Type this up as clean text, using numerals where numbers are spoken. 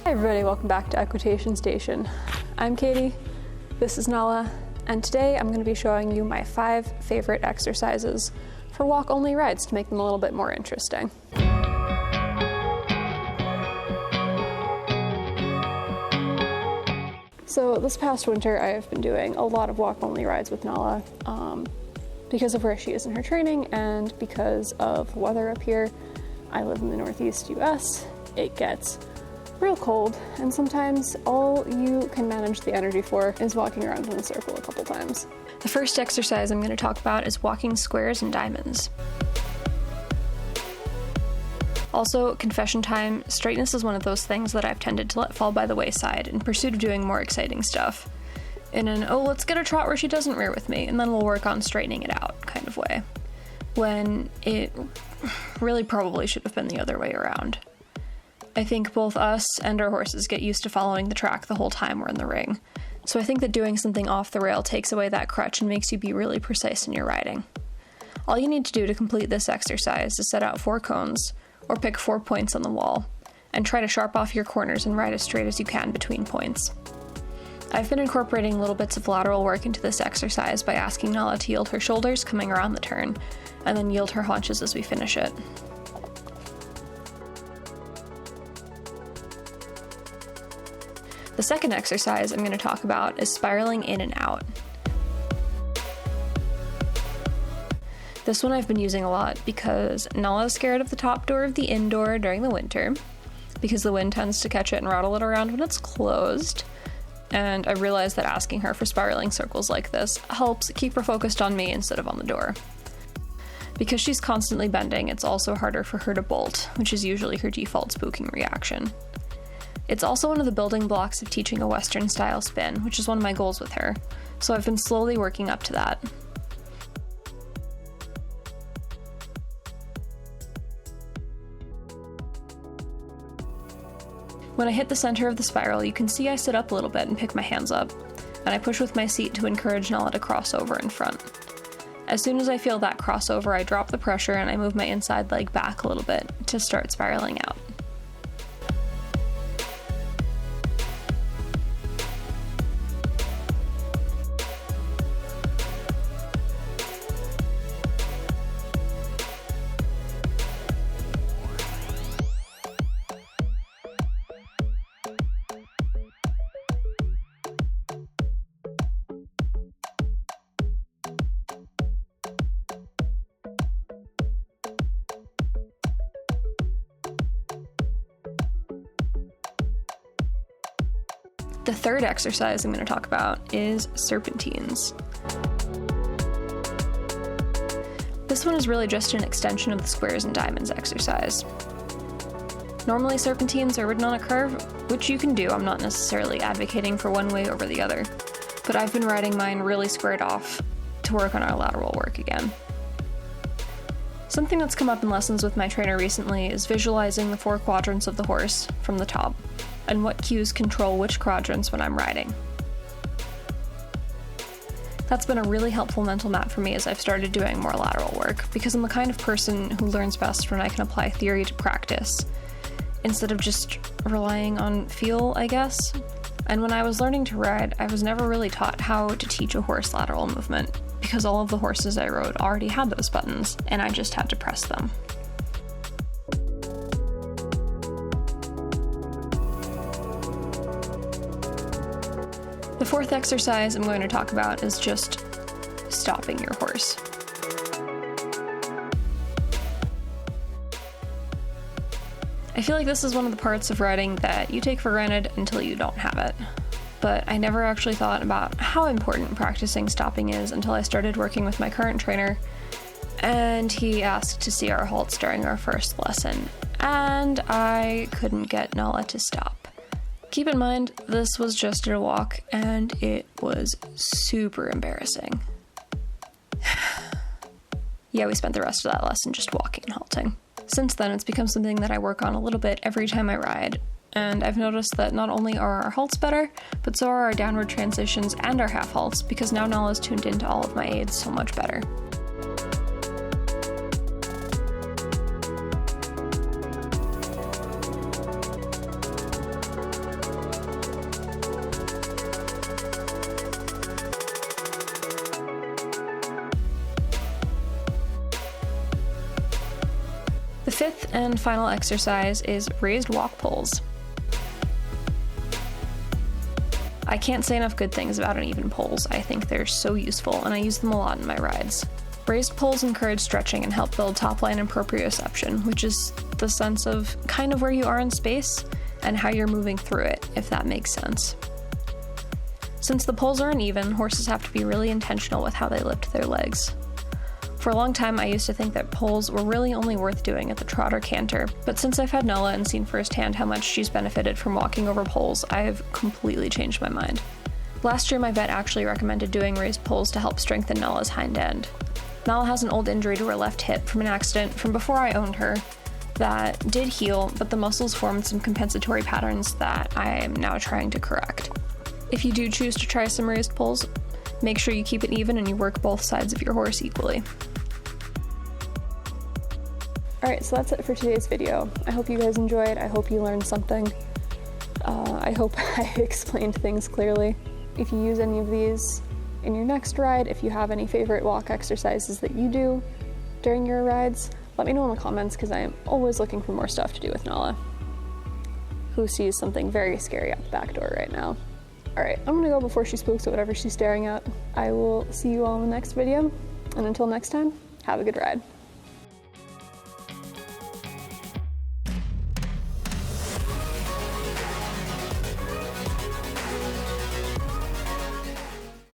Hi everybody, welcome back to Equitation Station. I'm Katie, this is Nala, and today I'm going to be showing you my 5 favorite exercises for walk-only rides to make them a little bit more interesting. So this past winter I've been doing a lot of walk-only rides with Nala because of where she is in her training and because of the weather up here. I live in the Northeast US. It gets real cold, and sometimes all you can manage the energy for is walking around in a circle a couple times. The first exercise I'm going to talk about is walking squares and diamonds. Also, confession time, straightness is one of those things that I've tended to let fall by the wayside in pursuit of doing more exciting stuff. In an, oh, let's get a trot where she doesn't rear with me, and then we'll work on straightening it out kind of way. When it really probably should have been the other way around. I think both us and our horses get used to following the track the whole time we're in the ring. So I think that doing something off the rail takes away that crutch and makes you be really precise in your riding. All you need to do to complete this exercise is set out 4 cones, or pick 4 points on the wall, and try to sharp off your corners and ride as straight as you can between points. I've been incorporating little bits of lateral work into this exercise by asking Nala to yield her shoulders coming around the turn, and then yield her haunches as we finish it. The second exercise I'm going to talk about is spiraling in and out. This one I've been using a lot because Nala is scared of the top door of the indoor during the winter, because the wind tends to catch it and rattle it around when it's closed, and I realized that asking her for spiraling circles like this helps keep her focused on me instead of on the door. Because she's constantly bending, it's also harder for her to bolt, which is usually her default spooking reaction. It's also one of the building blocks of teaching a Western style spin, which is one of my goals with her, so I've been slowly working up to that. When I hit the center of the spiral, you can see I sit up a little bit and pick my hands up, and I push with my seat to encourage Nala to cross over in front. As soon as I feel that crossover, I drop the pressure and I move my inside leg back a little bit to start spiraling out. The third exercise I'm going to talk about is Serpentines. This one is really just an extension of the squares and diamonds exercise. Normally Serpentines are ridden on a curve, which you can do. I'm not necessarily advocating for one way over the other, but I've been riding mine really squared off to work on our lateral work again. Something that's come up in lessons with my trainer recently is visualizing the 4 quadrants of the horse from the top, and what cues control which quadrants when I'm riding. That's been a really helpful mental map for me as I've started doing more lateral work, because I'm the kind of person who learns best when I can apply theory to practice, instead of just relying on feel, I guess. And when I was learning to ride, I was never really taught how to teach a horse lateral movement, because all of the horses I rode already had those buttons, and I just had to press them. The fourth exercise I'm going to talk about is just stopping your horse. I feel like this is one of the parts of riding that you take for granted until you don't have it. But I never actually thought about how important practicing stopping is until I started working with my current trainer, and he asked to see our halts during our first lesson, and I couldn't get Nala to stop. Keep in mind, this was just a walk, and it was super embarrassing. Yeah, we spent the rest of that lesson just walking and halting. Since then, it's become something that I work on a little bit every time I ride, and I've noticed that not only are our halts better, but so are our downward transitions and our half halts, because now Nala's tuned into all of my aids so much better. fifth and final exercise is raised walk pulls. I can't say enough good things about uneven poles. I think they're so useful, and I use them a lot in my rides. Raised poles encourage stretching and help build top-line and proprioception, which is the sense of kind of where you are in space and how you're moving through it, if that makes sense. Since the poles are uneven, horses have to be really intentional with how they lift their legs. For a long time, I used to think that poles were really only worth doing at the trot or canter, but since I've had Nella and seen firsthand how much she's benefited from walking over poles, I've completely changed my mind. Last year, my vet actually recommended doing raised poles to help strengthen Nella's hind end. Nella has an old injury to her left hip from an accident from before I owned her that did heal, but the muscles formed some compensatory patterns that I am now trying to correct. If you do choose to try some raised poles, make sure you keep it even and you work both sides of your horse equally. Alright, so that's it for today's video. I hope you guys enjoyed. I hope you learned something. I hope I explained things clearly. If you use any of these in your next ride, if you have any favorite walk exercises that you do during your rides, let me know in the comments because I am always looking for more stuff to do with Nala, who sees something very scary out the back door right now. Alright, I'm gonna go before she spooks at whatever she's staring at. I will see you all in the next video, and until next time, have a good ride.